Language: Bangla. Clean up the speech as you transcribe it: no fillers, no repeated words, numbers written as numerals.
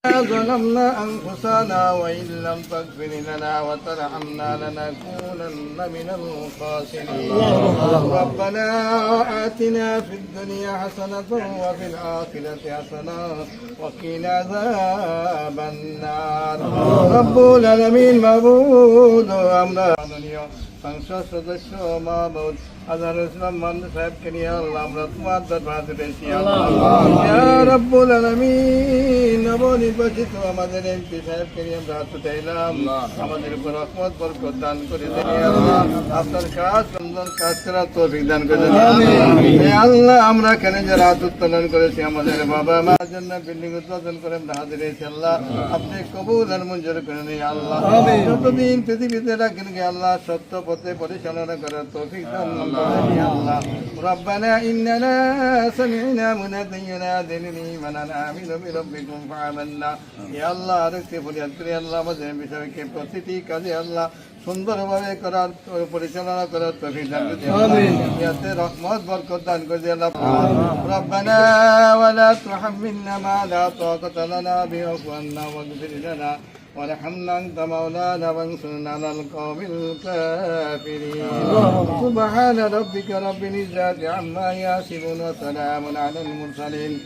ظلمنا أنفسنا وإن لم تغفر لنا وترحمنا لنكونن من الخاسرين ربنا آتنا في الدنيا حسنة وفي الآخرة حسنة وقنا عذاب النار رب العالمين معبود আমরা সংসদ সদস্য মাহমুদ আজহার ইসলাম মান্না সাহেবকে নিয়ে আল্লাহ আমরা তোমার দরবারে পেয়েছি ইয়া রব্বুল আলামিন নবনির্বাচিত আমাদের এমপি সাহেবকে নিয়ে আমরা হাত উঠাইলাম আমাদের উপর রহমত বরকত দান করে দেন ইয়া আল্লাহ আপনার কাজ সুন্দর কাজ করার তৌফিক দান করে দেন ইয়া আল্লাহ আমরা কেন যে রাত উত্তোলন করেছি আমাদের বাবা মার জন্য বিল্ডিং উদ্বোধন করে আমরা হাজির হয়েছি আল্লাহ আপনি কবুল আর মঞ্জুর করে নিন আল্লাহ যতদিন পৃথিবীতে রাখেন গে আল্লাহ সত্য পথে পরিচালনা করার তৌফিক দান الله ربنا إننا سمعنا مناديا ينادي لمن آمن بربكم فآمنا يا الله ركتي ফরিয়াদ আল্লাহ আমাদের বিষয়কে প্রতিটি কাজে আল্লাহ সুন্দরভাবে করার পরিচালনা করার তৌফিক দান করে আমিন ইয়াতে রহমত বরকত দান করে আল্লাহ ربنا ولا تحملنا ما لا طاقة لنا به واعف عنا واغفر لنا وارحمنا أنت مولانا وانصرنا على القوم الكافرين سبحان ربك رب العزة عما يصفون وسلام على المرسلين